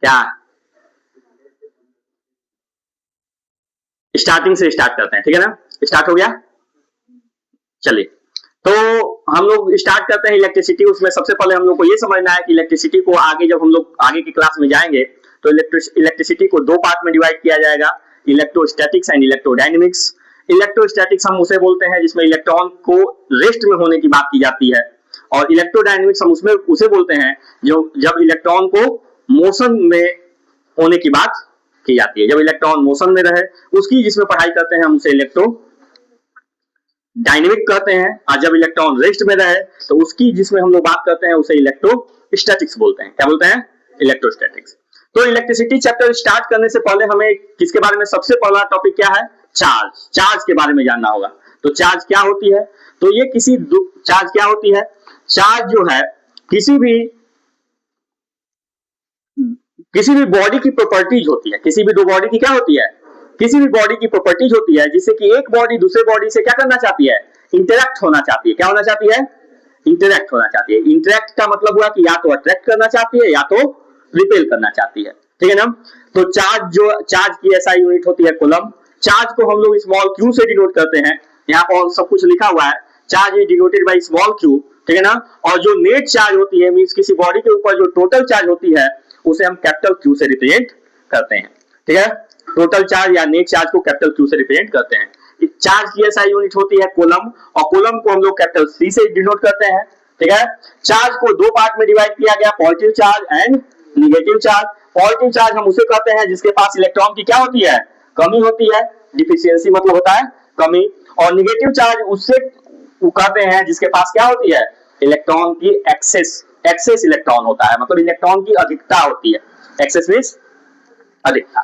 क्या स्टार्टिंग से स्टार्ट करते हैं, ठीक है ना। स्टार्ट हो गया, चलिए। तो हम लोग स्टार्ट करते हैं इलेक्ट्रिसिटी। उसमें सबसे पहले हम लोग को ये समझना है कि इलेक्ट्रिसिटी को आगे जब हम लोग आगे की क्लास में जाएंगे तो इलेक्ट्रिसिटी को दो पार्ट में डिवाइड किया जाएगा, इलेक्ट्रोस्टैटिक्स एंड इलेक्ट्रोडायनेमिक्स। इलेक्ट्रोस्टैटिक्स हम उसे बोलते हैं जिसमें इलेक्ट्रॉन को रेस्ट में होने की बात की जाती है, और इलेक्ट्रोडायनेमिक्स हम उसमें उसे बोलते हैं जो जब इलेक्ट्रॉन को मोशन में होने की बात की जाती है, जब इलेक्ट्रॉन मोशन में रहे उसकी जिसमें पढ़ाई करते हैं हम उसे इलेक्ट्रो डायनेमिक कहते हैं, और जब इलेक्ट्रॉन रेस्ट में रहे तो उसकी जिसमें हम लोग बात करते हैं उसे इलेक्ट्रोस्टैटिक्स बोलते हैं। क्या बोलते हैं? इलेक्ट्रोस्टैटिक्स। तो इलेक्ट्रिसिटी चैप्टर स्टार्ट करने से पहले हमें किसके बारे में, सबसे पहला टॉपिक क्या है? चार्ज। चार्ज के बारे में जानना होगा। तो चार्ज क्या होती है? तो ये चार्ज क्या होती है? चार्ज जो है किसी भी बॉडी की प्रॉपर्टीज होती है। किसी भी दो बॉडी की क्या होती है? किसी भी बॉडी की प्रॉपर्टीज होती है जिससे कि एक बॉडी दूसरे बॉडी से क्या करना चाहती है? इंटरैक्ट होना चाहती है। क्या होना चाहती है? इंटरैक्ट होना चाहती है। इंटरैक्ट का मतलब हुआ कि या तो अट्रैक्ट करना चाहती है या तो रिपेल करना चाहती है, ठीक है ना। तो चार्ज की ऐसा यूनिट होती है कूलम। चार्ज को हम लोग स्मॉल क्यू से डिनोट करते हैं। यहाँ पर सब कुछ लिखा हुआ है, charge is denoted by small Q, ठीक है ना। और जो नेट चार्ज होती है मींस किसी बॉडी के ऊपर जो टोटल चार्ज होती है उसे हम कैपिटल क्यू से रिप्रेजेंट करते हैं, ठीक है। टोटल चार्ज या नेट चार्ज को कैपिटल क्यू से रिप्रेजेंट करते हैं। चार्ज की ऐसा यूनिट होती है कूलम, और कूलम को हम लोग कैपिटल सी से डिनोट करते हैं, ठीक है। चार्ज को दो पार्ट में डिवाइड किया गया, positive charge and negative charge. Positive charge हम उसे कहते हैं जिसके पास इलेक्ट्रॉन की क्या होती है? कमी होती है। डिफिशियंसी मतलब होता है कमी। और निगेटिव चार्ज उससे कहते हैं जिसके पास क्या होती है? इलेक्ट्रॉन की एक्सेस इलेक्ट्रॉन होता है, मतलब इलेक्ट्रॉन की अधिकता होती है। एक्सेस मींस अधिकता।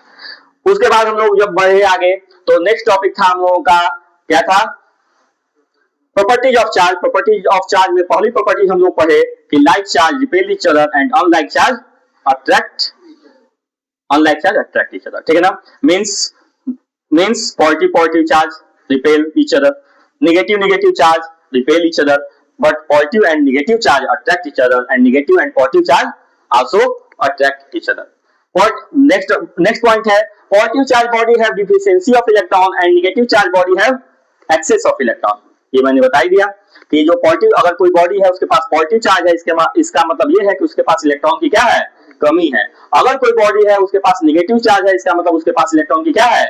उसके बाद हम लोग जब बढ़े आगे तो नेक्स्ट टॉपिक था हम लोगों का, क्या था? Properties of charge. Properties of charge में पहली प्रॉपर्टी हम लोग पढ़े कि like charge repel each other and unlike charge attract each other, ठीक है ना। Means positive charge repel each other, negative charge repel each other, but positive and negative charge attract each other and negative and positive charge also attract each other. What next point है, positive charge body have deficiency of electron and negative charge body have excess of electron। ये मैंने बता ही दिया कि जो positive अगर कोई body है उसके पास पॉजिटिव चार्ज है, इसका मतलब ये है कि उसके पास इलेक्ट्रॉन की क्या है? कमी है। अगर कोई बॉडी है उसके पास नेगेटिव चार्ज है, इसका मतलब उसके पास इलेक्ट्रॉन की क्या है?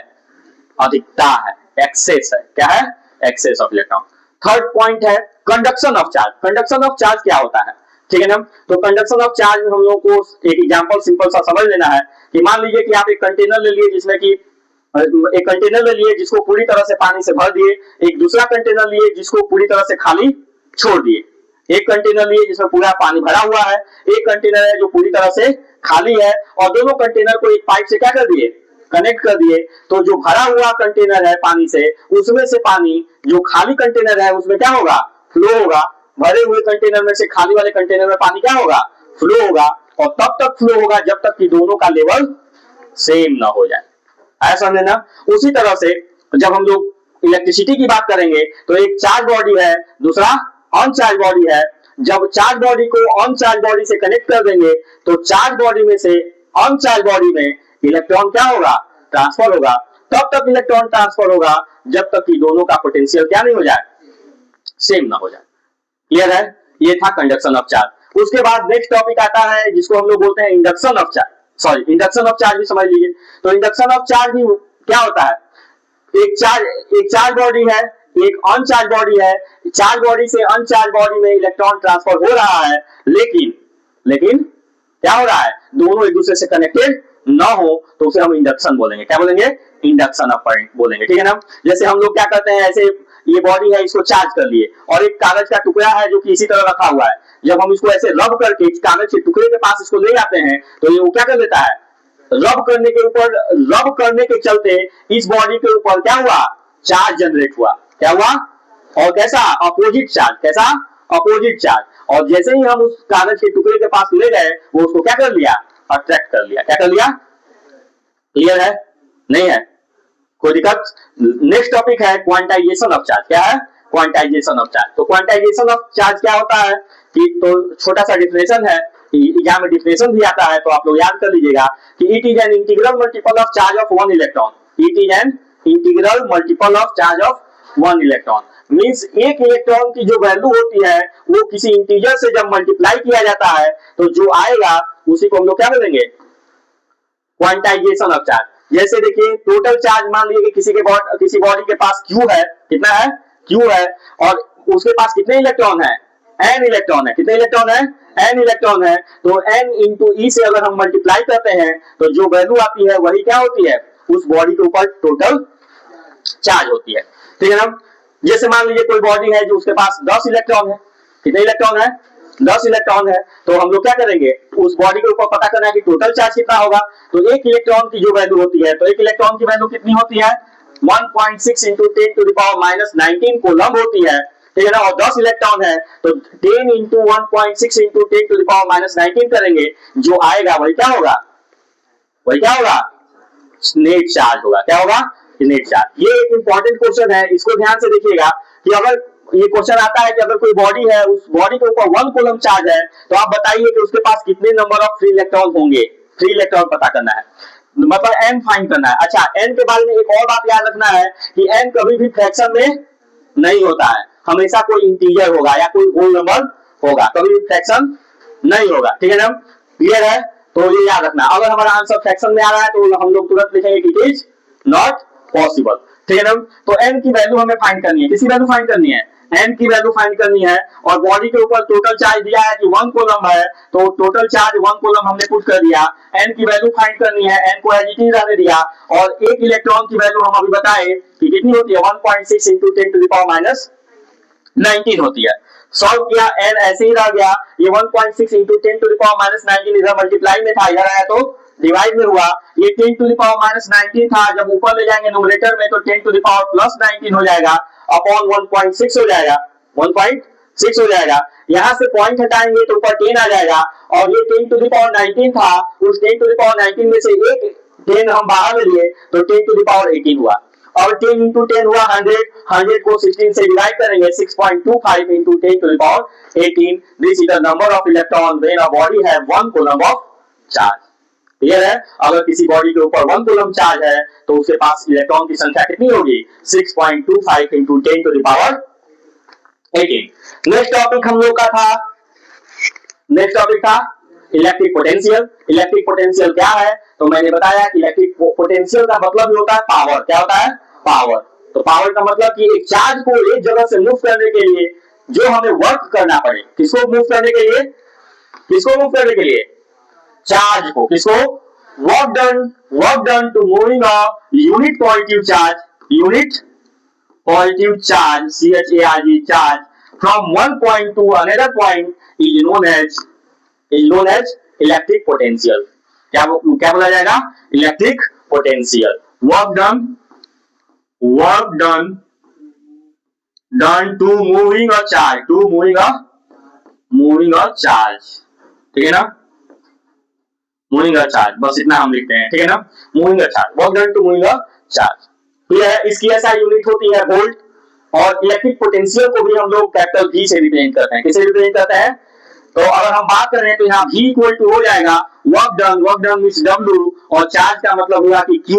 अधिकता है, एक्सेस है। क्या है? Excess of electron. Third point है conduction of charge. Conduction of charge क्या होता है, ठीक है ना। तो कंडक्शन ऑफ चार्ज में हम लोगों को एक एग्जांपल सिंपल सा समझ लेना है कि मान लीजिए कि आप एक कंटेनर ले लिए जिसमें कि एक कंटेनर ले लिए जिसको पूरी तरह से पानी से भर दिए, एक दूसरा कंटेनर लिए जिसको पूरी तरह से खाली छोड़ दिए। एक कंटेनर लिए जिसमें पूरा पानी भरा हुआ है, एक कंटेनर है जो पूरी तरह से खाली है, और दोनों कंटेनर को एक पाइप से क्या कर दिए? कनेक्ट कर दिए। तो जो भरा हुआ कंटेनर है पानी से, उसमें से पानी जो खाली कंटेनर है उसमें क्या होगा? फ्लो होगा। भरे हुए कंटेनर में से खाली वाले कंटेनर में पानी क्या होगा? फ्लो होगा। और तब तक फ्लो होगा जब तक कि दोनों का लेवल सेम ना हो जाए। ऐसा समझना। उसी तरह से जब हम लोग इलेक्ट्रिसिटी की बात करेंगे तो एक चार्ज बॉडी है, दूसरा अनचार्ज बॉडी है। जब चार्ज बॉडी को अनचार्ज बॉडी से कनेक्ट कर देंगे तो चार्ज बॉडी में से अनचार्ज बॉडी में इलेक्ट्रॉन क्या होगा? ट्रांसफर होगा। तब तक इलेक्ट्रॉन ट्रांसफर होगा जब तक कि दोनों का पोटेंशियल क्या नहीं हो जाए? सेम ना हो जाए। क्लियर है? ये था कंडक्शन ऑफ चार्ज। उसके बाद नेक्स्ट टॉपिक आता है जिसको हम लोग बोलते हैं induction of charge. Sorry, induction of charge भी समझ लीजिए। तो इंडक्शन ऑफ चार्ज भी क्या होता है? एक चार्ज बॉडी है, एक अनचार्ज बॉडी है। चार्ज बॉडी से अनचार्ज बॉडी में इलेक्ट्रॉन ट्रांसफर हो रहा है, लेकिन क्या हो रहा है? दोनों एक दूसरे से कनेक्टेड ना हो तो उसे हम इंडक्शन बोलेंगे। क्या बोलेंगे? इंडक्शन ऑफ करंट बोलेंगे, ठीक है ना। जैसे हम लोग क्या करते हैं, ऐसे ये बॉडी है, इसको चार्ज कर लिए और एक कागज का टुकड़ा है जो कि इसी तरह रखा हुआ है। जब हम इसको ऐसे रब करके कागज के टुकड़े के पास इसको ले जाते हैं तो ये वो क्या कर लेता है? रब करने के चलते इस बॉडी के ऊपर क्या हुआ? चार्ज जनरेट हुआ। क्या हुआ? और कैसा? Opposite charge. कैसा? Opposite charge. और जैसे ही हम उस कागज के टुकड़े के पास ले गए वो उसको क्या कर लिया? अट्रैक्ट कर लिया। क्या कर लिया? क्लियर है? नहीं है? कोई दिक्कत? नेक्स्ट टॉपिक है क्वांटाइजेशन ऑफ चार्ज। क्या है? Quantization of charge. तो क्वांटाइजेशन ऑफ चार्ज क्या होता है कि तो छोटा सा डिफिनेशन है एग्जाम में डिफिनेशन भी आता है, तो आप लोग याद कर लीजिएगा कि it is an integral multiple of charge of one electron. It is an integral multiple of charge of one electron. Means एक इलेक्ट्रॉन की जो वैल्यू होती है वो किसी इंटीजर से जब मल्टीप्लाई किया जाता है तो जो आएगा उसी को हम लोग क्या बोलेंगे, क्वांटाइजेशन ऑफ चार्ज। जैसे देखिए टोटल चार्ज मान लीजिए कि किसी बॉडी के पास Q है, कितना है, Q है, और उसके पास कितने इलेक्ट्रॉन है, n इलेक्ट्रॉन है। कितने इलेक्ट्रॉन है, n इलेक्ट्रॉन है। तो n इंटू ई से अगर हम मल्टीप्लाई करते हैं तो जो वैल्यू आती है वही क्या होती है, उस बॉडी के ऊपर टोटल चार्ज होती है। ठीक है ना। जैसे मान लीजिए कोई बॉडी है जो उसके पास 10 इलेक्ट्रॉन है। कितने इलेक्ट्रॉन है, 10 इलेक्ट्रॉन है। तो हम लोग क्या करेंगे, उस बॉडी के ऊपर पता करना है कि टोटल चार्ज कितना होगा। तो एक इलेक्ट्रॉन की जो वैल्यू होती है, तो एक इलेक्ट्रॉन की वैल्यू कितनी होती है, 1.6 into 10 to the power -19 coulomb होती है। ठीक है ना। और 10 इलेक्ट्रॉन है तो 10 into 1.6 into 10 to the power -19 करेंगे, जो आएगा वही क्या होगा, वही क्या होगा, नेट चार्ज होगा। क्या होगा, नेट चार्ज। ये एक इंपॉर्टेंट क्वेश्चन है, इसको ध्यान से देखिएगा कि अगर ये क्वेश्चन आता है कि अगर कोई बॉडी है, उस बॉडी के ऊपर 1 कूलम चार्ज है, तो आप बताइए कि उसके पास कितने नंबर ऑफ फ्री इलेक्ट्रॉन होंगे। फ्री इलेक्ट्रॉन पता करना है, मतलब n फाइंड करना है। अच्छा, n के बारे में एक और बात याद रखना है कि n कभी भी फ्रैक्शन में नहीं होता है, हमेशा कोई इंटीजर होगा या कोई होल नंबर होगा, कभी भी फ्रैक्शन नहीं होगा। ठीक है ना, क्लियर है। तो ये याद रखना, अगर हमारा आंसर फ्रैक्शन में आ रहा है तो हम लोग तुरंत लिखेंगे कि इट इज नॉट पॉसिबल। ठीक है ना। तो n की वैल्यू हमें फाइंड करनी है, किसी वैल्यू फाइंड करनी है, n की वैल्यू फाइंड करनी है। और बॉडी के ऊपर टोटल चार्ज दिया है कि 1 कूलम है, तो टोटल चार्ज 1 कूलम हमने पुट कर दिया। n की वैल्यू फाइंड करनी है, n को एज इट इज रहने दिया। और एक इलेक्ट्रॉन की वैल्यू हम अभी बताए कि कितनी होती है, 1.6 इंटू 10 टू द पावर -19 होती है। सॉल्व किया, n ऐसे ही रह गया। ये 1.6 इंटू 10 टू द पावर -19 इधर मल्टीप्लाई में था, इधर आया तो डिवाइड में हुआ। ये 10 टू द पावर -19 था, जब ऊपर ले जाएंगे न्यूमरेटर में तो 10 टू द पावर +19 हो जाएगा, अपॉन 1.6 हो जाएगा, 1.6 हो जाएगा। यहां से पॉइंट हटाएंगे तो ऊपर 10 आ जाएगा। और ये 10 टू द पावर 19 था, उस 10 टू द पावर 19 में से एक 10 हम बाहर में लिए तो 10 टू द पावर 18 हुआ। और 10 इंटू 10 हुआ 100, 100 को 16 से डिवाइड करेंगे, 6.25 into 10 to the power 18। This is the number of electron when a body have 1 coulomb of charge. Clear है। अगर किसी बॉडी के ऊपर 1 कूलम चार्ज है तो उसके पास इलेक्ट्रॉन की संख्या कितनी होगी, 6.25 into 10 to the power 18। Next topic हम लोग का था, नेक्स्ट टॉपिक था इलेक्ट्रिक पोटेंशियल। इलेक्ट्रिक पोटेंशियल क्या है, तो मैंने बताया कि इलेक्ट्रिक पोटेंशियल का मतलब होता है पावर। क्या होता है, पावर। तो पावर का मतलब कि एक चार्ज को एक जगह से मूव करने के लिए जो हमें वर्क करना पड़े, किसको मूव करने के लिए, किसको मूव करने के लिए, चार्ज को, किसको, work done to moving a unit positive charge, unit positive charge CHARG charge from one point to another point is known as electric potential. क्या बोला जाएगा, electric potential. Work done to moving a charge, to moving a charge. ठीक है ना, moving a charge, बस इतना हम लिखते हैं। ठीक है ना, moving a charge, work done to moving a charge. Clear है। इसकी ऐसा यूनिट होती है वोल्ट। और इलेक्ट्रिक पोटेंशियल को भी हम लोग कैपिटल V से रिप्रेजेंट करते हैं। किसे रिप्रेजेंट करते हैं, तो अगर हम बात करें तो यहाँ V इक्वल टू हो जाएगा वर्क डन मींस W, और चार्ज का मतलब हुआ कि Q।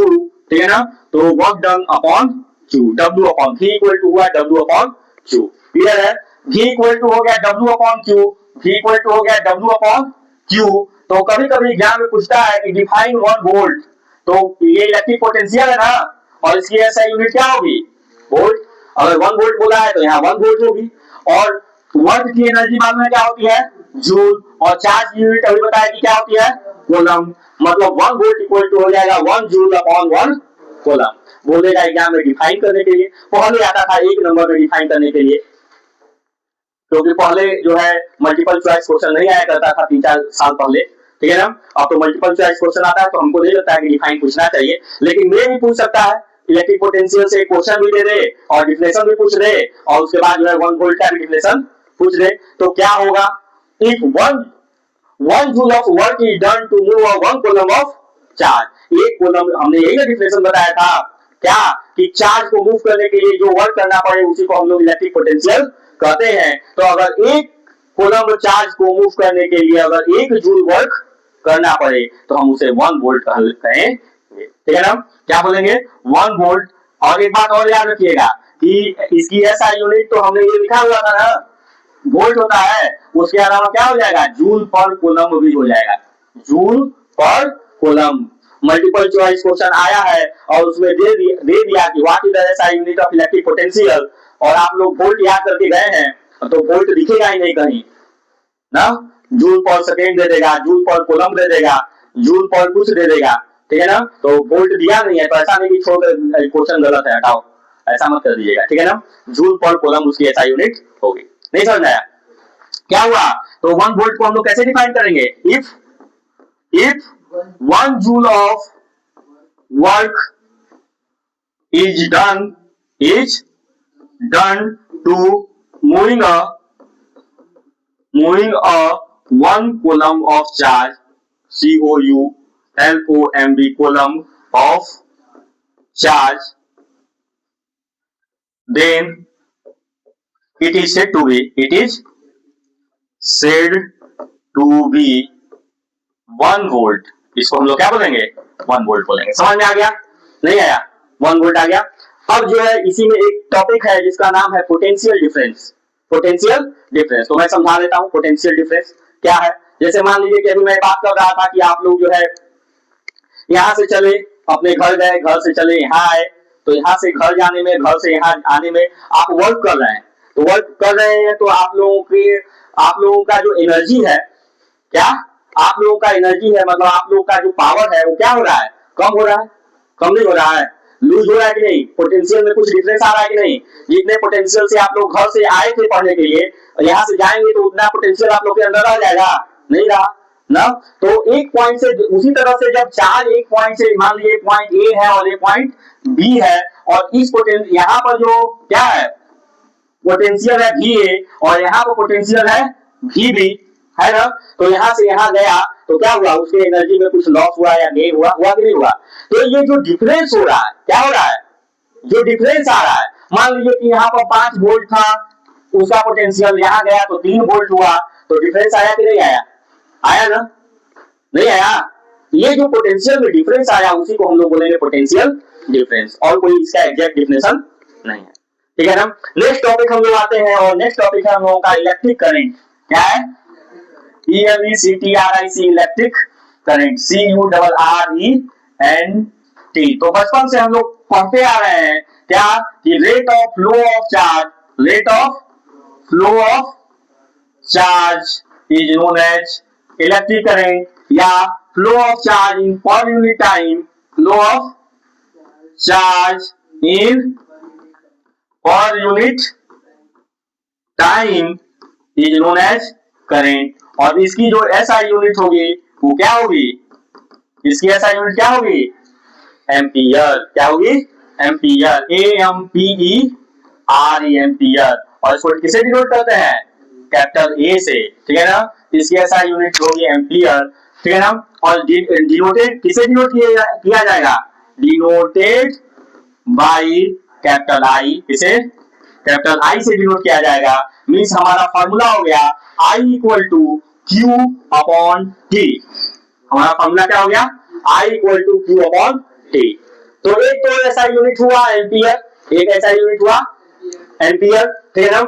ठीक है ना, तो work done upon Q, W upon V equal to हुआ W अपॉन Q। क्लियर है। V इक्वल टू हो गया W upon Q, V equal to हो गया W अपॉन Q। तो कभी कभी एग्जाम में पूछता है कि डिफाइन 1 वोल्ट, तो ये इलेक्ट्रिक पोटेंशियल है ना, और इसकी ऐसा यूनिट क्या होगी, वोल्ट। अगर 1 वोल्ट बोला है तो यहाँ 1 वोल्ट होगी। और वर्क की एनर्जी मालूम है क्या होती है, जूल। और चार्ज की यूनिट अभी बताया कि क्या होती है, कूलम। मतलब 1 वोल्ट इक्वल टू हो जाएगा 1 जूल अपॉन 1 कूलम। बोलेगा एग्जाम में डिफाइन करने के लिए, पहले आता था एक नंबर में डिफाइन करने के लिए, क्योंकि पहले जो है मल्टीपल चॉइस क्वेश्चन नहीं आया करता था 3-4 साल पहले। ठीक है ना, अब तो मल्टीपल चॉइस क्वेश्चन आता है तो हमको नहीं लगता है कि डिफाइन पूछना चाहिए, लेकिन मैं भी पूछ सकता है इलेक्ट्रिक पोटेंशियल से क्वेश्चन भी दे दे और डिफिनेशन भी पूछ दे, और उसके बाद जो है 1 वोल्ट का भी डिफिनेशन पूछ दे। तो क्या होगा, if 1 joule of work is done to move 1 coulomb of charge. एक कूलम, हमने यही ना डिफिनेशन बताया था क्या, कि चार्ज को मूव करने के लिए जो वर्क करना पड़े उसी को हम लोग इलेक्ट्रिक पोटेंशियल कहते हैं। तो अगर एक कोलम्ब चार्ज को मूव करने के लिए अगर 1 जूल वर्क करना पड़े तो हम उसे 1 वोल्ट कहेंगे, ठीक है ना। क्या बोलेंगे? 1 वोल्ट। और एक बात और याद रखिएगा कि इसकी एसआई यूनिट तो हमने ये लिखा हुआ था ना, वोल्ट होता है, उसके अलावा क्या हो जाएगा? जूल पर कोलम्ब भी हो जाएगा, जूल पर कोलम्ब। मल्टीपल चॉइस क्वेश्चन आया है और उसमें दे दिया कि what is the SI unit of electric potential, और आप लोग वोल्ट याद करके गए हैं तो वोल्ट दिखेगा ही नहीं कहीं ना, जूल पर सेकेंड दे देगा, जूल पर कोलम्ब दे देगा, जूल पर कुछ दे देगा, ठीक है ना। तो वोल्ट दिया नहीं है, तो ऐसा नहीं कि छोड़ क्वेश्चन गलत है, हटाओ, ऐसा मत कर दीजिएगा, ठीक है ना। जूल पर कोलम्ब उसकी एसआई यूनिट होगी। नहीं समझ आया? क्या हुआ? तो 1 वोल्ट को हम लोग कैसे डिफाइन करेंगे? If 1 joule of work is done to moving a 1 coulomb of charge, coulomb coulomb of charge, then it is said to be 1 volt. इसको हम लोग क्या बोलेंगे? 1 वोल्ट बोलेंगे। समझ में आ गया? नहीं आया? 1 वोल्ट आ गया। अब जो है इसी में एक टॉपिक है जिसका नाम है पोटेंशियल डिफरेंस। पोटेंशियल डिफरेंस तो मैं समझा देता हूं पोटेंशियल डिफरेंस क्या है। जैसे मान लीजिए कि अभी मैं बात कर रहा था कि आप लोग जो है यहां से चले, अपने घर गए, घर से चले यहाँ आए, तो यहाँ से घर जाने में, घर से यहाँ आने में आप वर्क कर रहे हैं, तो वर्क कर रहे हैं तो आप लोगों का जो एनर्जी है, क्या आप लोगों का एनर्जी है, मतलब आप लोगों का जो पावर है वो क्या हो रहा है? कम हो रहा है? कम नहीं हो रहा है, लूज हो रहा है कि नहीं? पोटेंशियल में कुछ डिफरेंस आ रहा है कि नहीं? जितने पोटेंशियल से आप लोग घर से आए थे पढ़ने के लिए, यहाँ से जाएंगे तो उतना पोटेंशियल आप लोग के अंदर रह जाएगा? नहीं रहा ना। तो एक पॉइंट से उसी तरह से जब चार्ज एक पॉइंट से, मान लीजिए पॉइंट ए है और ये पॉइंट बी है, और इस पोटेंशियल यहाँ पर जो क्या है पोटेंशियल है VA और यहाँ पर पोटेंशियल है VB, है ना। तो यहाँ से यहाँ गया तो क्या हुआ? उसके एनर्जी में कुछ लॉस हुआ या गेन हुआ कि नहीं हुआ? तो ये जो डिफरेंस हो रहा है, क्या हो रहा है? जो डिफरेंस आ रहा है, मान लीजिए कि यहाँ पर 5 वोल्ट था, उसका पोटेंशियल यहाँ गया तो 3 वोल्ट हुआ, तो डिफरेंस आया कि नहीं आया? आया ना? नहीं आया? ये जो पोटेंशियल में डिफरेंस आया उसी को हम लोग बोलेंगे पोटेंशियल डिफरेंस, और कोई इसका एग्जैक्ट डिफिनेशन नहीं है, ठीक है ना। नेक्स्ट टॉपिक हम लोग आते हैं, और नेक्स्ट टॉपिक है हम लोगों का इलेक्ट्रिक करंट। क्या है? ELECTRIC, electric current, CURRENT। तो बचपन से हम लोग पढ़ते आ रहे हैं क्या कि rate of flow of charge is known as electric current, या flow of charge in per unit time, flow of charge in per unit time is known as current. और इसकी जो एसआई यूनिट होगी वो क्या होगी? इसकी एसआई यूनिट क्या होगी? एम्पियर। क्या होगी? Ampere, AMPERE, ampere. और इसको किसे डिनोट करते हैं? कैपिटल A से, ठीक है ना। इसकी एसआई यूनिट होगी एम्पियर, ठीक है ना। और डिनोटेड किसे डिनोट किया जाएगा? डिनोटेड बाई कैपिटल I, किसे? कैपिटल I से डिनोट किया जाएगा। मीन्स हमारा फॉर्मूला हो गया I equal to Q upon T। हमारा फॉर्मूला क्या हो गया? I equal to Q upon T। तो एक तो ऐसा यूनिट हुआ एम्पियर, एक ऐसा यूनिट हुआ एम्पियर, ठीक है ना।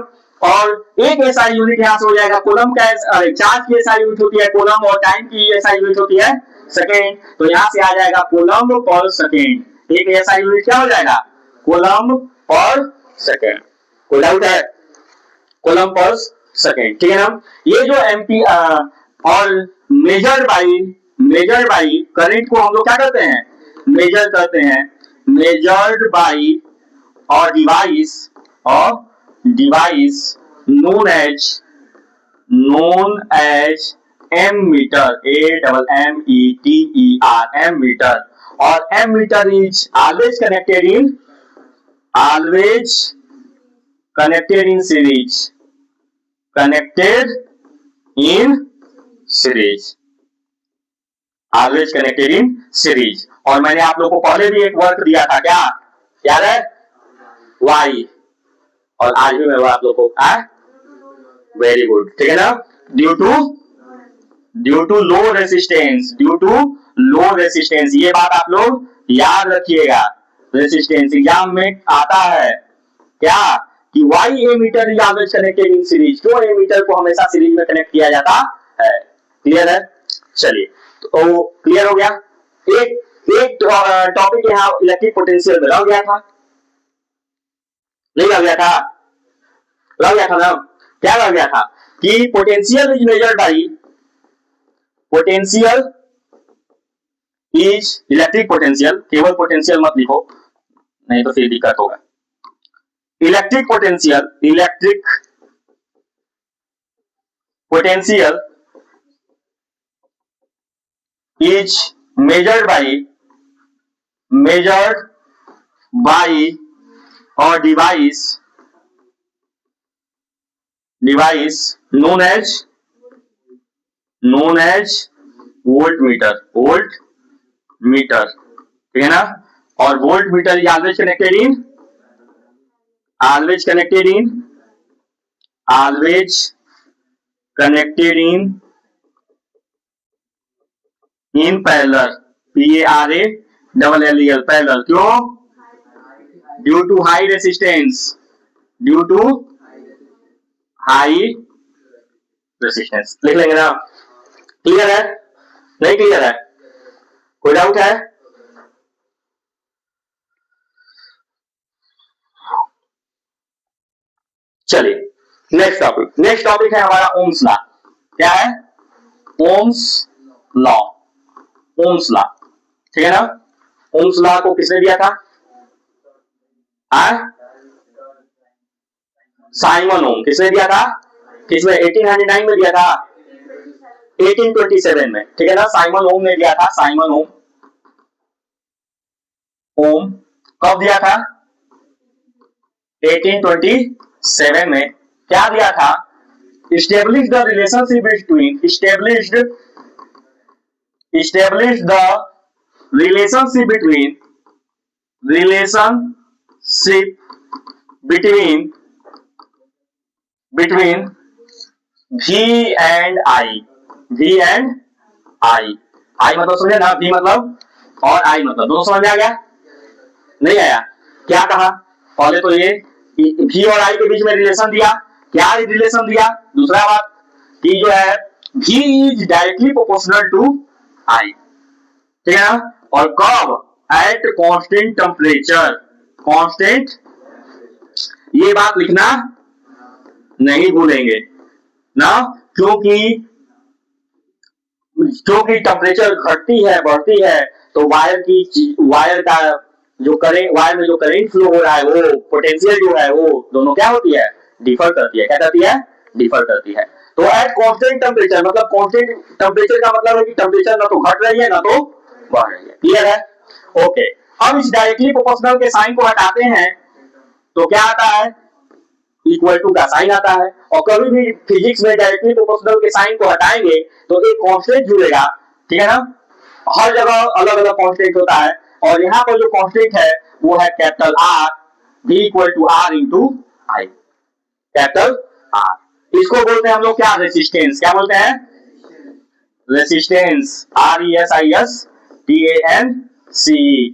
और एक ऐसा यूनिट यहां से हो जाएगा कोलम्ब का, चार्ज की ऐसा यूनिट होती है कोलम्ब, और टाइम की ऐसा यूनिट होती है सेकेंड। तो यहां से आ जाएगा कोलम्ब पर सेकेंड। एक ऐसा यूनिट क्या हो जाएगा? कोलम्ब पर सेकेंड। कोई डाउट है? कोलम्ब पर सेकेंड, ठीक है ना। ये जो एम्पियर और मेजर्ड बाई करंट को हम लोग क्या करते हैं? मेजर करते हैं, मेजर्ड बाई और device known as ammeter, AMMETER, ammeter. और ammeter is always connected in series. और मैंने आप लोगों को पहले भी एक वर्क दिया था, क्या याद है? वाई। और आज भी मैं आप लोगों को वेरी गुड, ठीक है ना। Due to low resistance, due to low resistance, ये बात आप लोग याद रखिएगा। रेसिस्टेंस एग्जाम में आता है क्या कि why ammeter is always connected in series, क्यों एमीटर को हमेशा सीरीज में कनेक्ट किया जाता है। क्लियर है, चलिए तो क्लियर हो गया। एक एक टॉपिक यहाँ इलेक्ट्रिक पोटेंशियल में रह गया था, नहीं रह गया था, रह गया था ना। क्या रह गया था कि potential is measured by, potential is electric potential, केवल पोटेंशियल मत लिखो नहीं तो फिर दिक्कत होगा। Electric potential, electric potential is measured by a device known as voltmeter, ठीक है ना। और volt meter is always connected in parallel, PARALLEL, parallel, क्यों? ड्यू टू हाई रेसिस्टेंस, लिख लेंगे ना। क्लियर है, नहीं क्लियर है, कोई डाउट है? चलिए नेक्स्ट टॉपिक है हमारा ओम्स लॉ। क्या है? ओम्स लॉ, ठीक है ना। ओम्स लॉ को किसने दिया था? साइमन ओम। किसने दिया था? किसमें? 1809 में दिया था, 1827 में, ठीक है ना। साइमन ओम ने दिया था, साइमन ओम कब दिया था? 1827 में। क्या दिया था? Establish the relationship between V and I मतलब समझे ना, V मतलब और I मतलब, दोनों समझ में आ गया? नहीं आया? क्या कहा? पहले तो ये V और I के बीच में रिलेशन दिया। क्या रिलेशन दिया? दूसरा बात कि जो है V is directly proportional to I, ठीक है ना। और कब? एट कांस्टेंट टेम्परेचर, ये बात लिखना नहीं भूलेंगे ना, क्योंकि टेम्परेचर घटती है बढ़ती है तो वायर का जो करेंट, वायर में जो करंट फ्लो हो रहा है वो पोटेंशियल जो है वो दोनों क्या होती है? डिफर करती है। क्या करती है? डिफर करती है। तो एट कांस्टेंट टेम्परेचर मतलब कांस्टेंट टेम्परेचर का मतलब है कि टेम्परेचर ना तो घट रही है ना तो बढ़ रही है। क्लियर है? ओके। अब इस डायरेक्टली प्रोपोर्शनल के साइन को हटाते हैं तो क्या आता है? इक्वल टू का साइन आता है। और कभी भी फिजिक्स में डायरेक्टली प्रोपोर्शनल के साइन को हटाएंगे तो एक कांस्टेंट जुड़ेगा, ठीक है ना। हर जगह अलग अलग कांस्टेंट होता है और यहाँ पर जो कांस्टेंट है वो है capital R, V equal to R into I, capital R। इसको बोलते हैं हम लोग क्या? रेसिस्टेंस। क्या बोलते हैं? Resistance, RESISTANCE।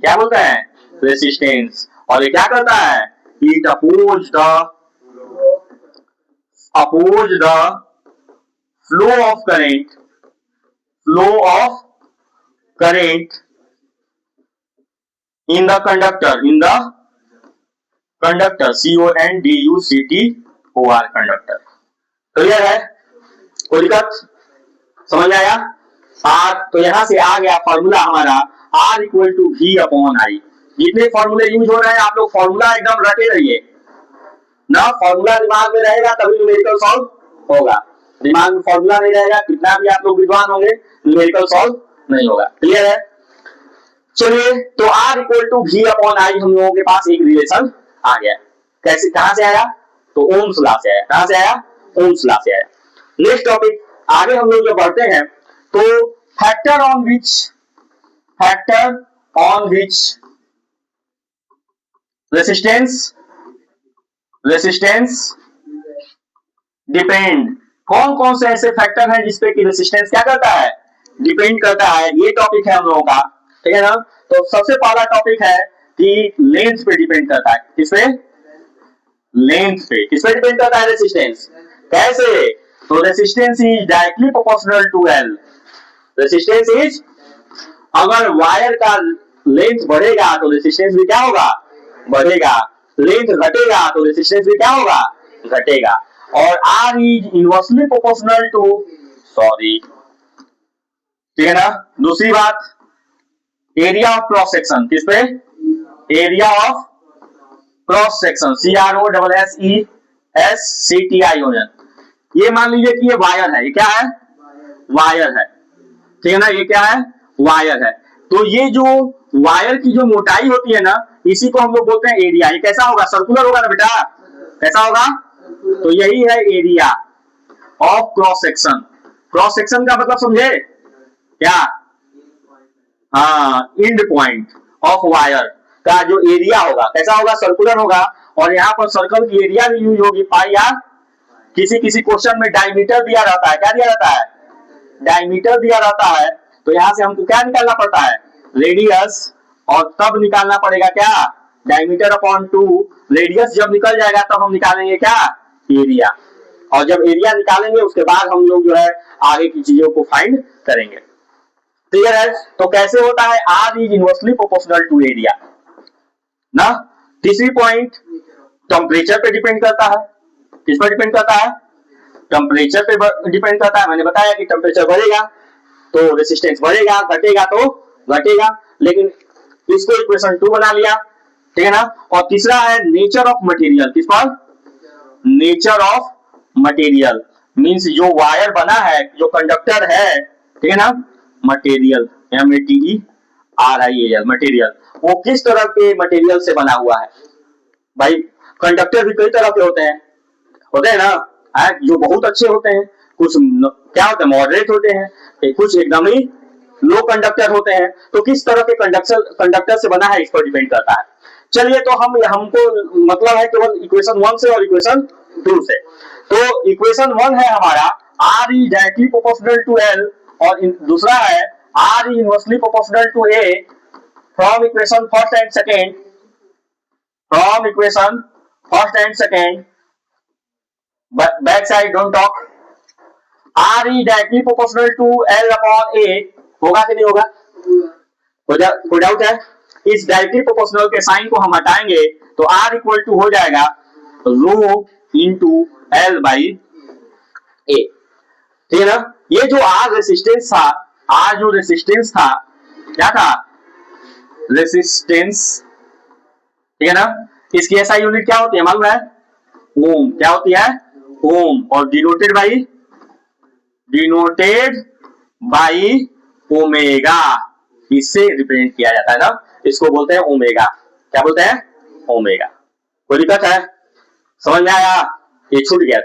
क्या बोलते हैं? रेसिस्टेंस। और ये क्या करता है? It oppose the flow of current in the conductor, CONDUCTOR, conductor. Clear है? कोई दिक्कत? समझ में आया? तो यहां से आ गया फॉर्मूला हमारा R equal to V upon I। जितने फॉर्मूले यूज हो रहे हैं आप लोग फॉर्मूला एकदम रटे रहिए ना। फॉर्मूला दिमाग में रहेगा तभी न्यूमेरिकल सॉल्व होगा। दिमाग में फॉर्मूला नहीं रहेगा, कितना भी आप लोग विद्वान होंगे, न्यूमेरिकल सॉल्व नहीं होगा। क्लियर है? चलिए तो R equal to V upon I हम लोगों के पास एक रिलेशन आ गया। कैसे, कहां से आया? तो ओम्स लॉ से आया। कहां से आया? ओम्स लॉ से आया। नेक्स्ट टॉपिक आगे हम लोग जो बढ़ते हैं तो factor on which resistance depend, कौन कौन से ऐसे फैक्टर हैं जिसपे कि रेसिस्टेंस क्या करता है, डिपेंड करता है, ये टॉपिक है हम लोगों का, ठीक है ना। तो सबसे पहला टॉपिक है कि लेंथ पे डिपेंड करता है, किस पे, लेंथ पे, किस पे डिपेंड करता है रेसिस्टेंस, कैसे, तो resistance is directly proportional to L, resistance is, अगर वायर का लेंथ बढ़ेगा तो रेसिस्टेंस भी क्या होगा, बढ़ेगा, लेंथ घटेगा तो रेसिस्टेंस भी क्या होगा, घटेगा, और R is inversely proportional to, sorry, ठीक है ना। दूसरी बात, एरिया ऑफ क्रॉस सेक्शन, किस पे, area of cross section, CROSSECTION, ये मान लीजिए कि ये वायर है, ये क्या है, वायर है, ठीक है ना, ये क्या है, वायर है, तो ये जो वायर की जो मोटाई होती है ना, इसी को हम लोग बोलते हैं एरिया। ये कैसा होगा, सर्कुलर होगा ना बेटा, कैसा होगा, तो यही है area of cross section. Cross section का मतलब समझे क्या, हाँ, एंड पॉइंट ऑफ वायर का जो एरिया होगा कैसा होगा, सर्कुलर होगा, और यहाँ पर सर्कल की एरिया भी यूज होगी पाई आर, किसी किसी क्वेश्चन में डायमीटर दिया रहता है, क्या दिया रहता है, डायमीटर दिया रहता है, तो यहाँ से हमको क्या निकालना पड़ता है, रेडियस, और तब निकालना पड़ेगा क्या, डायमीटर अपॉन 2, रेडियस जब निकल जाएगा तब हम निकालेंगे क्या, एरिया, और जब एरिया निकालेंगे उसके बाद हम लोग जो है आगे की चीजों को फाइंड करेंगे, क्लियर है। तो कैसे होता है, R is inversely proportional to area ना। तीसरी पॉइंट, टेम्परेचर पे डिपेंड करता है, किस पर डिपेंड करता है, टेम्परेचर पे डिपेंड करता है, मैंने बताया कि टेम्परेचर बढ़ेगा तो रेसिस्टेंस बढ़ेगा, घटेगा तो घटेगा, लेकिन इसको इक्वेशन 2 बना लिया, ठीक है ना। और तीसरा है नेचर ऑफ मटेरियल, किस पर, नेचर ऑफ मटेरियल, मींस जो वायर बना है, जो कंडक्टर है, ठीक है ना, मटेरियल, METERIAL, मटेरियल, वो किस तरह के मटेरियल से बना हुआ है, भाई कंडक्टर भी कई तरह के होते हैं ना, जो बहुत अच्छे होते हैं, कुछ क्या होते हैं, मॉडरेट होते हैं, कुछ एकदम ही लो कंडक्टर होते हैं, तो किस तरह के कंडक्टर से बना है इस पर डिपेंड करता है। चलिए, तो हमको मतलब है केवल इक्वेशन 1 से और इक्वेशन 2 से। तो इक्वेशन 1 है हमारा R is directly proportional to L, और दूसरा है R is inversely proportional to A, from equation first and second, from equation first and second, back side don't talk, R is directly proportional to L upon A, होगा कि नहीं होगा, कोई doubt है, इस डायरेक्टली प्रोपोर्शनल के sign को हम हटाएंगे तो R इक्वल टू हो जाएगा rho into L by A, ठीक है ना। ये जो R रेसिस्टेंस था, R जो रेसिस्टेंस था, क्या था, रेसिस्टेंस, ठीक है ना, इसकी एसआई यूनिट क्या होती है मालूम है, ओम, क्या होती है, ओम, और डिनोटेड बाई ओमेगा, इससे रिप्रेजेंट किया जाता है ना, इसको बोलते हैं ओमेगा, क्या बोलते हैं, ओमेगा। कोई दिक्कत है, समझ में आया, ये छूट गया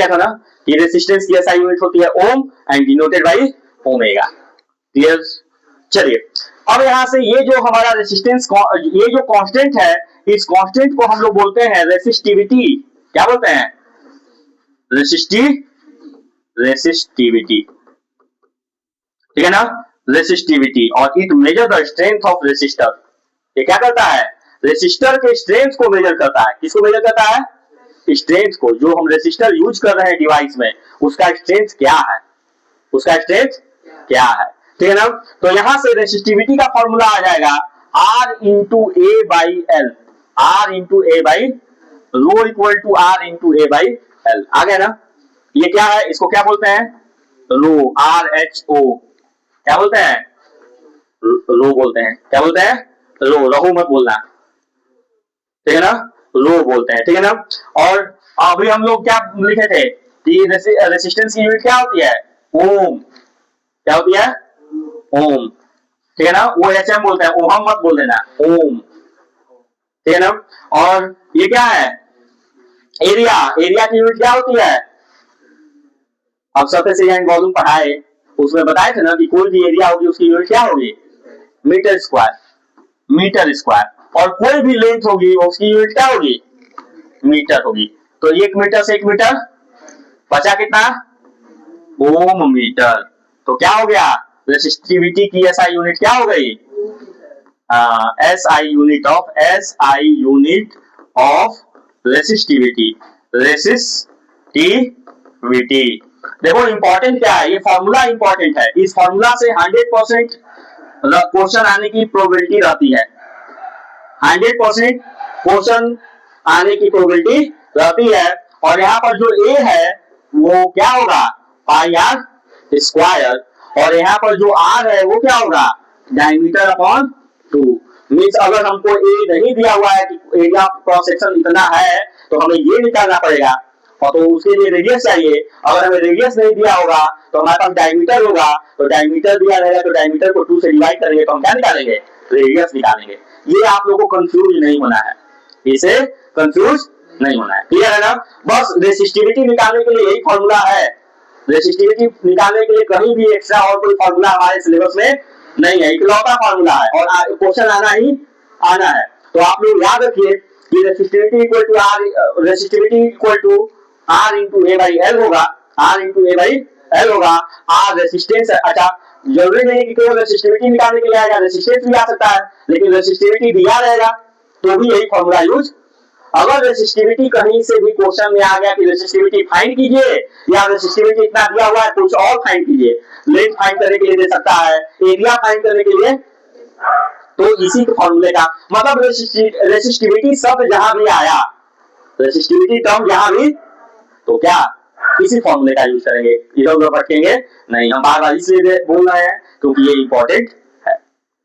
था ना, कि रेसिस्टेंस की एसआई यूनिट होती है ohm and denoted by omega, clear. चलिए, अब यहां से ये जो हमारा रेसिस्टेंस, ये जो कांस्टेंट है, इस कांस्टेंट को हम लोग बोलते हैं रेसिस्टिविटी, क्या बोलते हैं, रेसिस्टिविटी, ठीक है ना, रेसिस्टिविटी, और it measure the strength of resistor, ये क्या करता है, रेसिस्टर के स्ट्रेंथ को मेजर करता है, किसको मेजर करता है, स्ट्रेंथ को, जो हम रेसिस्टर यूज कर रहे हैं डिवाइस में, उसका स्ट्रेंथ क्या है, ठीक है ना। तो यहां से रेसिस्टिविटी का फॉर्मूला आ जाएगा R into A by L, R into A by rho equal to R into A by L, आ गया ना। ये क्या है, इसको क्या बोलते हैं, रो, RHO, क्या बोलते हैं, रो बोलते हैं, क्या बोलते हैं, रो, रहू मत बोलना, ठीक है ना, रो बोलते हैं, ठीक है ना। और अभी हम लोग क्या लिखे थे कि रेसिस्टेंस की यूनिट क्या होती है, ओम, क्या होती है, ओम, ठीक है ना, वो HM बोलते हैं, ओहम मत बोल देना, ओम, ठीक है ना। और ये क्या है, एरिया की यूनिट क्या होती है, अब सरफेस एरिया एंड वॉल्यूम पढ़ाए, उसमें बताए थे ना कि कोई भी एरिया होगी उसकी यूनिट क्या होगी, मीटर स्क्वायर, और कोई भी लेंथ होगी उसकी यूनिट क्या होगी, मीटर होगी। तो 1 मीटर से 1 मीटर बचा कितना, ओम मीटर। तो क्या हो गया, रेसिस्टिविटी की एसआई यूनिट क्या हो गई, SI unit of resistivity, resistivity. देखो इंपॉर्टेंट क्या है, ये फॉर्मूला इंपॉर्टेंट है, इस फॉर्मूला से 100% क्वेश्चन आने की प्रोबेबिलिटी रहती है, 100% क्वेश्चन आने की प्रोबेबिलिटी रहती है। और यहाँ पर जो ए है वो क्या होगा, पाई आर स्क्वायर, और यहाँ पर जो आर है वो क्या होगा, डायमीटर अपॉन 2। मीन्स अगर हमको ए नहीं दिया हुआ है कि एरिया ऑफ क्रॉस सेक्शन इतना है तो हमें ये निकालना पड़ेगा, और तो उसके लिए रेडियस चाहिए। अगर हमें रेडियस नहीं दिया होगा तो हमारे पास डायमीटर होगा, तो डायमीटर दिया रहेगा तो डायमीटर को 2 से डिवाइड करेंगे तो हम क्या निकालेंगे, रेडियस निकालेंगे। ये आप लोगों को कंफ्यूज नहीं होना है, इसे कंफ्यूज नहीं होना है, क्लियर है ना। बस रेसिस्टिविटी निकालने के लिए यही फॉर्मूला है, रेसिस्टिविटी निकालने के लिए कहीं भी एक्स्ट्रा और कोई फॉर्मूला हमारे सिलेबस में नहीं है, इकलौता फॉर्मूला है और क्वेश्चन आना ही आना है। तो आप लोग याद रखिए कि resistivity equal to R, resistivity equal to R into A by L होगा, R into A by L होगा। आर रेसिस्टेंस है, अच्छा जरूरी नहीं कि केवल रेसिस्टिविटी निकालने के लिए आएगा, रेसिस्टेंस भी आ सकता है, लेकिन रेसिस्टिविटी दिया रहेगा तो भी यही फॉर्मूला यूज। अगर रेसिस्टिविटी कहीं से भी क्वेश्चन में आ गया कि रेसिस्टिविटी फाइंड कीजिए या रेसिस्टिविटी इतना दिया हुआ है कुछ और फाइंड कीजिए, लेंथ फाइंड करने के लिए दे सकता है, एरिया फाइंड करने के लिए, तो इसी के फॉर्मूले का मतलब रेसिस्टिविटी शब्द जहां भी आया, रेसिस्टिविटी टर्म जहां भी, तो क्या इसी फॉर्मूले का यूज करेंगे, इधर उधर भटकेंगे नहीं। हम बार बार इसलिए बोल रहे हैं क्योंकि ये इंपॉर्टेंट है,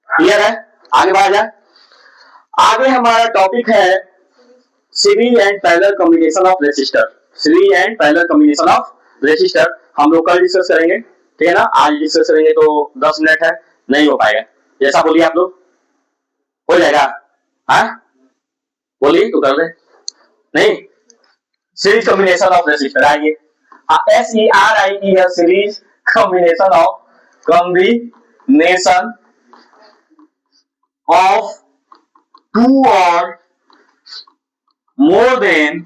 क्लियर है। आगे बढ़ा जाए, आगे हमारा टॉपिक है series and parallel combination of resistor, series and parallel combination of resistor हम लोग कल डिस्कस करेंगे, ठीक है ना। आज डिस्कस करेंगे तो 10 मिनट है, नहीं हो पाएगा, जैसा बोलिए आप लोग, हो जाएगा, हाँ बोलिए तो कर दे, नहीं सीरीज कॉम्बिनेशन ऑफ रेसिस्टर, आइए SERIE है सीरीज कॉम्बिनेशन ऑफ 2 और more than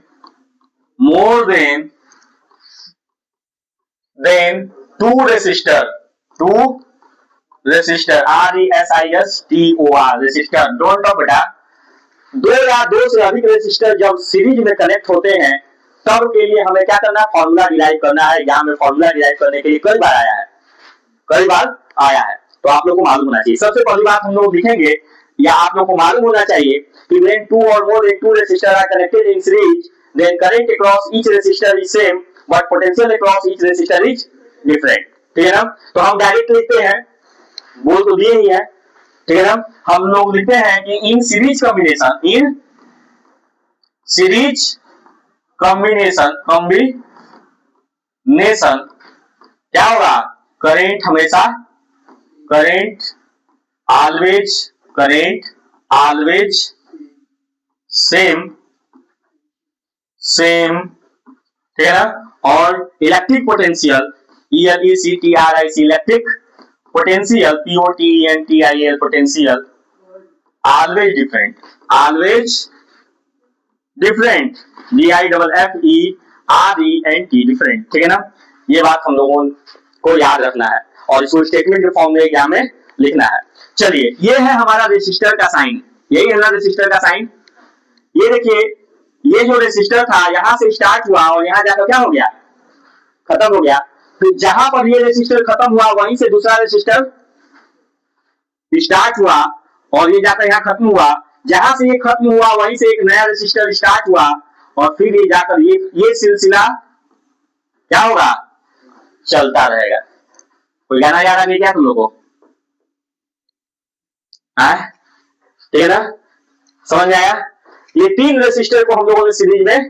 2 resistor, RESISTOR resistor, don't talk बेटा। 2 या 2 से अधिक रेसिस्टर जब सीरीज में कनेक्ट होते हैं तब के लिए हमें क्या करना है, फॉर्मूला डिराइव करना है। यहाँ में फॉर्मूला डिराइव करने के लिए कई बार आया है, तो आप लोग को मालूम होना चाहिए। सबसे पहली बात हम लोग लिखेंगे या आप लोग को मालूम होना चाहिए कि when 2 or more than 2 resistors are connected in series, then current across each resistor is same, but potential across each resistor is different, ठीक है ना। तो हम डायरेक्ट लिखते हैं, बोल तो दिए ही है, ठीक है ना। हम लोग लिखते हैं कि इन सीरीज कॉम्बिनेशन क्या होगा, करंट ऑलवेज सेम, ठीक है ना। और electric potential ELECTRIC electric potential POTENTIAL potential always different DIFFERENT different, ठीक है ना। ये बात हम लोगों को याद रखना है और इसको स्टेटमेंट के फॉर्म में एग्जाम में लिखना है। चलिए ये है हमारा रेसिस्टर का साइन, यही है ना रेसिस्टर का साइन। ये देखिए ये जो रेसिस्टर था यहां से स्टार्ट हुआ और यहां जाकर क्या हो गया, खत्म हो गया। फिर जहां पर ये रेसिस्टर खत्म हुआ वहीं से दूसरा रेसिस्टर स्टार्ट हुआ और ये जाकर यहाँ खत्म हुआ, जहां से ये खत्म हुआ वहीं से एक नया रेसिस्टर स्टार्ट हुआ और फिर ये जाकर ये सिलसिला क्या होगा, चलता रहेगा। कोई गाना याद आ गया क्या तुम लोगों को, ठीक है ना, समझ में आया। ये 3 रेसिस्टर को हम लोगों ने सीरीज में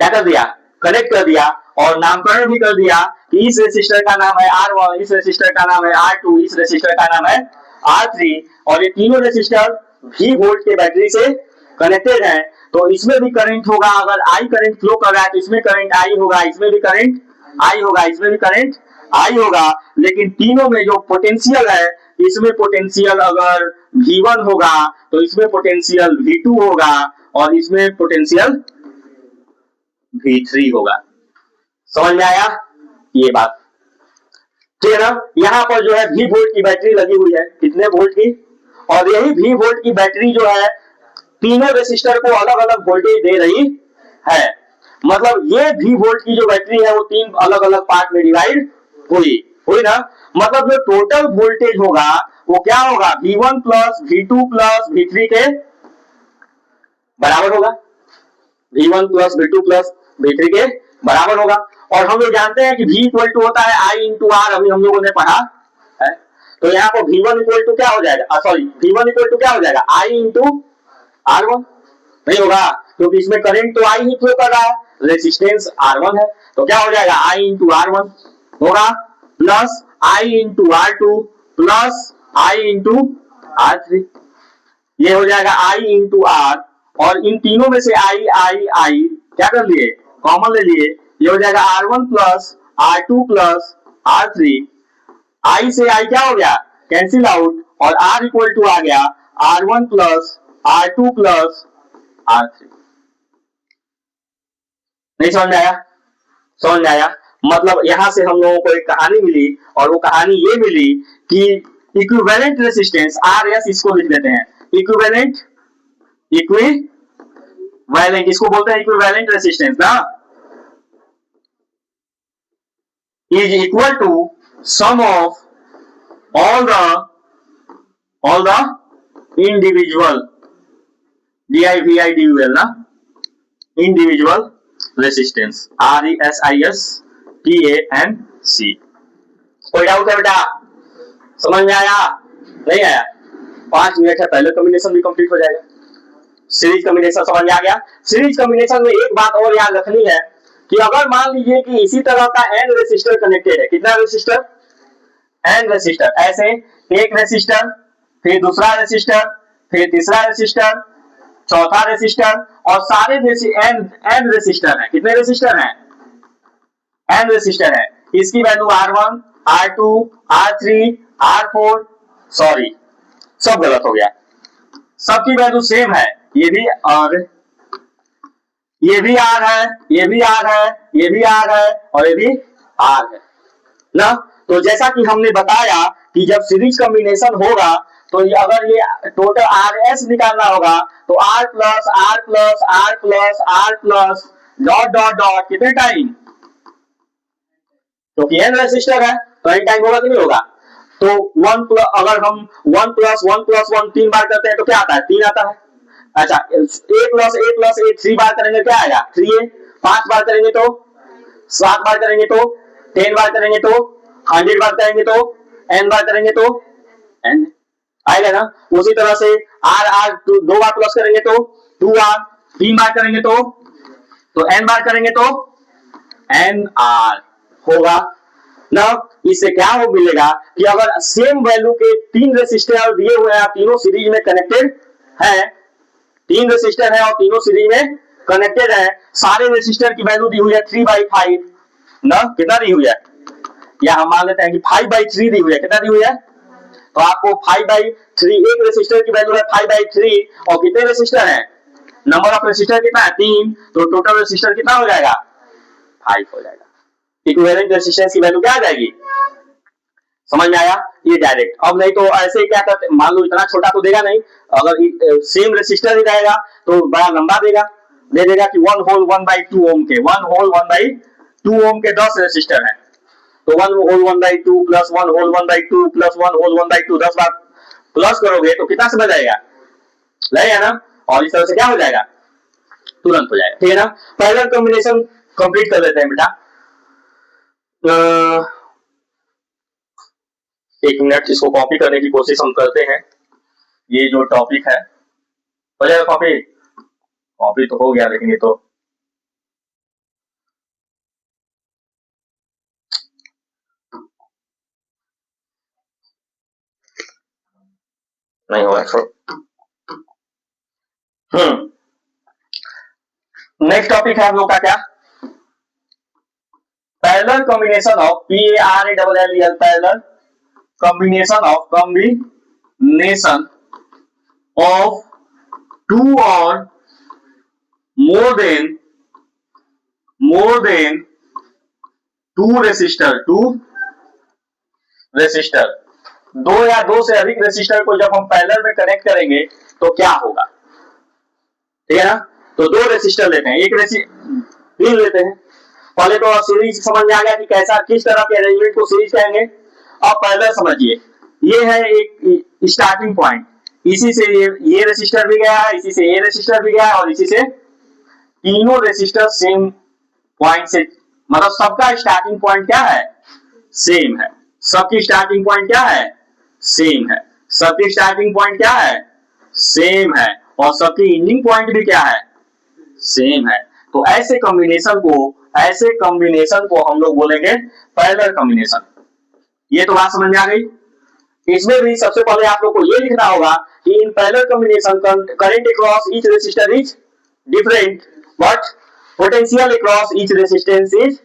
क्या कर दिया, कनेक्ट कर दिया और नामकरण भी कर दिया कि इस रेसिस्टर का नाम है R1, इस रेसिस्टर का नाम है R2, इस रेसिस्टर का नाम है R3, और ये तीनों रेसिस्टर V वोल्ट के बैटरी से कनेक्टेड हैं। तो इसमें भी करंट होगा, अगर I करंट फ्लो कर रहा है तो इसमें करंट I होगा, इसमें भी करंट I होगा, इसमें भी करंट I होगा। लेकिन तीनों में जो पोटेंशियल है, इसमें पोटेंशियल अगर V1 होगा तो इसमें पोटेंशियल V2 होगा और इसमें पोटेंशियल V3 होगा। समझ में आया ये बात? ठीक है ना। यहाँ पर जो है V वोल्ट की बैटरी लगी हुई है, कितने वोल्ट की, और यही V वोल्ट की बैटरी जो है तीनों रेसिस्टर को अलग अलग वोल्टेज दे रही है। मतलब ये V वोल्ट की जो बैटरी है वो तीन अलग अलग पार्ट में डिवाइड हुई ना। मतलब जो टोटल वोल्टेज होगा वो क्या होगा, V1 plus V2 plus V3 के बराबर होगा। V1 plus V2 plus V3 के बराबर होगा। और हम लोग जानते हैं कि V इक्वल टू होता है I इंटू आर, अभी हम लोगों ने पढ़ा है। तो यहाँ पर V1 इक्वल टू क्या हो जाएगा, सॉरी V1 इक्वल टू क्या हो जाएगा, I इंटू R1 नहीं होगा, क्योंकि इसमें करंट तो I ही फ्लो कर रहा है, रेसिस्टेंस R1 है, तो क्या हो जाएगा I इंटू R1 होगा plus I into R2 plus I into R3, ये हो जाएगा I इंटू R, और इन तीनों में से I क्या कर लिए, कॉमन ले लिए, ये हो जाएगा R1 plus R2 plus R3, I से I क्या हो गया, कैंसिल आउट, और R इक्वल टू आ गया R1 plus R2 plus R3। नहीं समझ में आया? समझ में आया। मतलब यहां से हम लोगों को एक कहानी मिली, और वो कहानी ये मिली कि इक्विवेलेंट रेसिस्टेंस RS, इसको लिख देते हैं इक्विवेलेंट, इक्विवेलेंट इसको बोलते हैं इक्विवेलेंट रेसिस्टेंस ना, is equal to sum of all the individual DIVIDUL ना, individual resistance RESISTANC। कोई डाउट है बेटा? समझ में आया? नहीं आया? 5 मिनट है, पहले कॉम्बिनेशन भी कंप्लीट हो जाएगा। सीरीज कॉम्बिनेशन समझ में आ गया। सीरीज कॉम्बिनेशन में एक बात और याद रखनी है कि अगर मान लीजिए कि इसी तरह का n रेसिस्टर कनेक्टेड है, कितना रेसिस्टर, n रेसिस्टर, ऐसे एक रेसिस्टर, फिर दूसरा रेसिस्टर, फिर तीसरा रेसिस्टर, चौथा रेसिस्टर, और सारे n रेसिस्टर है, कितने रेसिस्टर हैं, n रेसिस्टर है, इसकी value R1 R2 R3 R4, sorry सब गलत हो गया, सबकी वैल्यू सेम है, ये भी R, ये भी R है, ये भी R है, ये भी R है, और ये भी R है ना। तो जैसा कि हमने बताया कि जब सीरीज कॉम्बिनेशन होगा तो ये अगर ये टोटल RS निकालना होगा तो R plus R plus R plus R plus dot dot dot कितने टाइम, क्योंकि n रेसिस्टर है तो n टाइम होगा कि नहीं होगा। तो 1 प्लस, अगर हम 1 प्लस 1 प्लस 1 3 बार करते हैं तो क्या आता है, 3 आता है। अच्छा a plus a plus a 3 बार करेंगे क्या आएगा, 3a, 5 बार करेंगे तो, 7 बार करेंगे तो, 10 बार करेंगे तो, 100 बार करेंगे तो, n बार करेंगे तो n आएगा ना। उसी तरह से r 2 बार प्लस करेंगे तो 2r, 3 बार करेंगे तो n बार करेंगे तो nr होगा ना। इससे क्या हो मिलेगा कि अगर सेम वैल्यू के 3 रेसिस्टर दिए हुए हैं, तीनों सीरीज में कनेक्टेड है, 3 रेसिस्टर है और तीनों सीरीज में कनेक्टेड है, सारे रेसिस्टर की वैल्यू दी हुई है 3/5 ना, कितना दी हुई है, या हम मान लेते हैं कि 5/3 दी हुई है, कितना दी हुई है, तो आपको 5/3, एक रेसिस्टर की वैल्यू है 5/3, और कितने रेसिस्टर है, नंबर ऑफ रेसिस्टर कितना है 3, तो टोटल रेसिस्टर कितना हो जाएगा 5 हो जाएगा। इक्विवेलेंट रेसिस्टेंस की वैल्यू क्या आ जाएगी, समझ में आया, ये डायरेक्ट। अब नहीं तो ऐसे क्या करते, मान लो इतना छोटा तो देगा नहीं, अगर सेम रेसिस्टर ही रहेगा तो बड़ा लंबा देगा, दे देगा कि 1 होल 1/2 ओम के, 1 होल 1/2 ओम के 10 रेसिस्टर है, तो 1 whole 1/2 plus 1 whole 1/2 plus 1 whole 1/2, 10 बार प्लस करोगे तो कितना समय लगेगा ना, और इस तरह से क्या हो जाएगा, तुरंत हो जाएगा। ठीक है ना। पहला कॉम्बिनेशन कंप्लीट कर लेते हैं बेटा। 1 मिनट, इसको कॉपी करने की कोशिश हम करते हैं। ये जो टॉपिक है हो जाएगा कॉपी, कॉपी तो हो गया, लेकिन ये तो नहीं होगा। नेक्स्ट टॉपिक है हम लोग का क्या, parallel combination of PARALL, parallel combination of 2 or more than more than two resistor, दो या दो से अधिक रेसिस्टर को जब हम पैरेलल में कनेक्ट करेंगे तो क्या होगा, ठीक है ना। तो दो रेसिस्टर लेते हैं, एक तीन लेते हैं। पहले तो सीरीज समझ में आ गया कि कैसा किस तरह के अरेंजमेंट को सीरीज कहेंगे। अब पैरेलल समझिए, ये है एक स्टार्टिंग पॉइंट, इसी से ये रेसिस्टर भी गया है, इसी से ये रेसिस्टर भी गया है, और इसी से तीनों रेसिस्टर सेम पॉइंट से, मतलब सबका स्टार्टिंग पॉइंट क्या है, सेम है। सबकी स्टार्टिंग पॉइंट क्या है, सेम है। सबकी स्टार्टिंग पॉइंट क्या है, सेम है। और सबकी एंडिंग पॉइंट भी क्या है, सेम है। तो ऐसे कॉम्बिनेशन को हम लोग बोलेंगे पैरेलल कॉम्बिनेशन। ये तो बात समझ में आ गई। इसमें भी सबसे पहले आप लोग को ये लिखना होगा कि in parallel combination current across each resistor is different but potential across each resistance is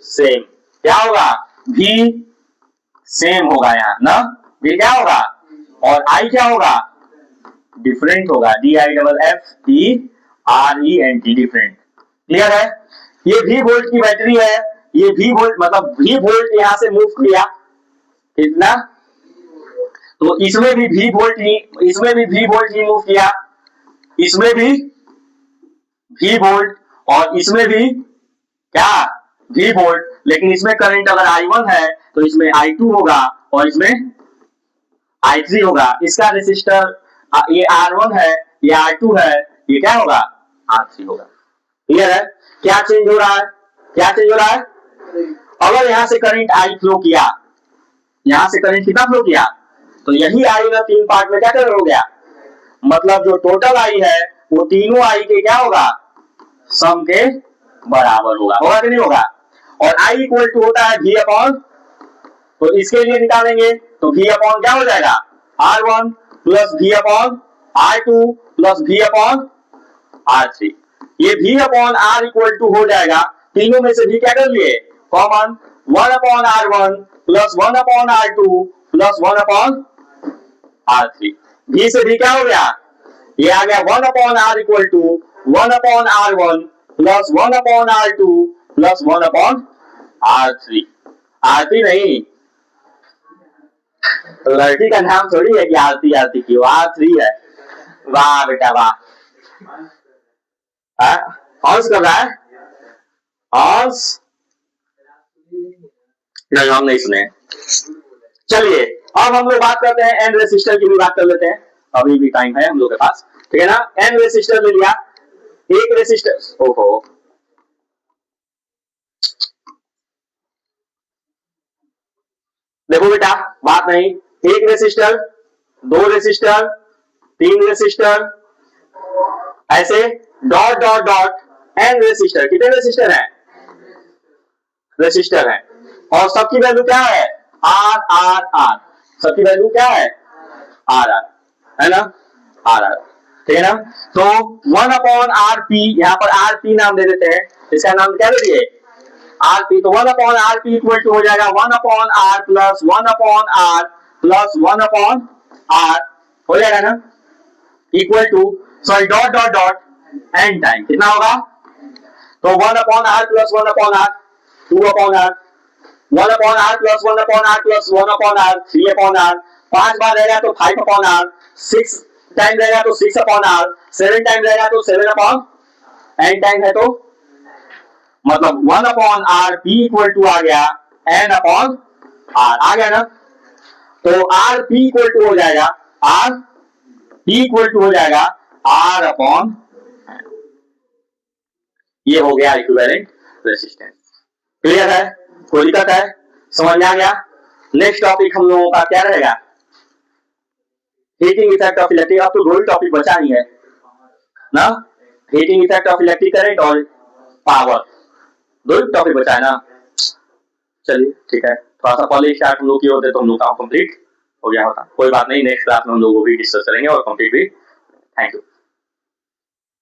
same. क्या होगा, V सेम होगा यहाँ ना, V क्या होगा, और I क्या होगा, डिफरेंट होगा, DIFFERENT, डिफरेंट। क्लियर है। ये V वोल्ट की बैटरी है, ये V वोल्ट मतलब V वोल्ट यहां से मूव किया कितना, तो इसमें भी V वोल्ट ही मूव किया, इसमें भी V वोल्ट और इसमें भी क्या V वोल्ट। लेकिन इसमें करंट अगर I1 है तो इसमें I2 होगा और इसमें I3 होगा। इसका रेसिस्टर ये R1 है, ये R2 है, ये क्या होगा, R3 होगा। क्लियर है। क्या चेंज हो रहा है, क्या चेंज हो रहा है, अगर यहां से करंट I फ्लो किया, यहां से करंट कितना फ्लो किया, तो यही I ना तीन पार्ट में क्या कर हो गया, मतलब जो टोटल I है वो तीनों I के क्या होगा, सम के बराबर होगा, होगा कि नहीं होगा। और I इक्वल टू होता है V अपॉन, तो इसके लिए निकालेंगे तो V अपॉन क्या हो जाएगा, R1 plus V upon R2 plus V upon R3। ये V upon R equal to हो जाएगा, तीनों में से V क्या कर लिए common, 1 upon R1 plus 1 upon R2 plus 1 upon R3। V से V क्या हो गया, ये आ गया 1 upon R equal to 1 upon R1 plus 1 upon R2 plus 1 upon R3। R3 नहीं, लड़की का नाम थोड़ी है कि आरती क्यों, R3 है। वाह बेटा वाह, हंस कर रहा है, हंस नहीं, हम नहीं सुने। चलिए अब हम लोग बात करते हैं एन रेसिस्टर की भी बात कर लेते हैं, अभी भी टाइम है हम लोग के पास, ठीक है ना। एन रेसिस्टर ले लिया, एक रेसिस्टर, ओहो देखो बेटा बात नहीं, एक रेसिस्टर, दो रेसिस्टर, तीन रेसिस्टर, ऐसे dot dot dot N resistor. कितने रेसिस्टर है, रेसिस्टर है, और सबकी वैल्यू क्या है, आर आर आर। सबकी वैल्यू क्या है, आर आर, है ना, आर आर, ठीक है ना। तो 1 अपॉन आर पी, यहाँ पर आर पी नाम दे देते हैं, इसका नाम क्या दे दिए, आर पी। तो 1 upon R P equal to हो जाएगा 1 upon R plus 1 upon R plus 1 upon R, हो जाएगा ना, equal to sorry dot dot dot N time कितना होगा, तो 1 upon R plus 1 upon R, 2 upon R, 1 upon R plus 1 upon R plus 1 upon R, 3 upon R, 5 बार रहेगा तो 5 upon are, 6 time रहेगा तो 6 अपॉन आर, 7 टाइम रहेगा तो 7 अपॉन एन टाइम है, तो मतलब 1 upon R P equal to आ गया एन अपॉन आर, आ गया ना। तो आर पी इक्वल टू हो जाएगा, आर पी इक्वल टू हो जाएगा आर अपॉन, ये हो गया इक्विवेलेंट रेसिस्टेंस। क्लियर है, कोई दिक्कत है, समझ में आ गया। नेक्स्ट टॉपिक हम लोगों का क्या रहेगा, हीटिंग इफेक्ट ऑफ इलेक्ट्रिक। अब तो दो ही टॉपिक बचा ही है ना, heating effect of electric current और पावर, दो ही टॉपिक बचा है ना। चलिए ठीक है, थोड़ा सा पहले स्टार्ट हम लोग किए होते तो हम लोग का कंप्लीट हो गया होता, कोई बात नहीं, नेक्स्ट क्लास में हम लोग वो भी डिस्कस करेंगे और कंप्लीट भी। Thank you.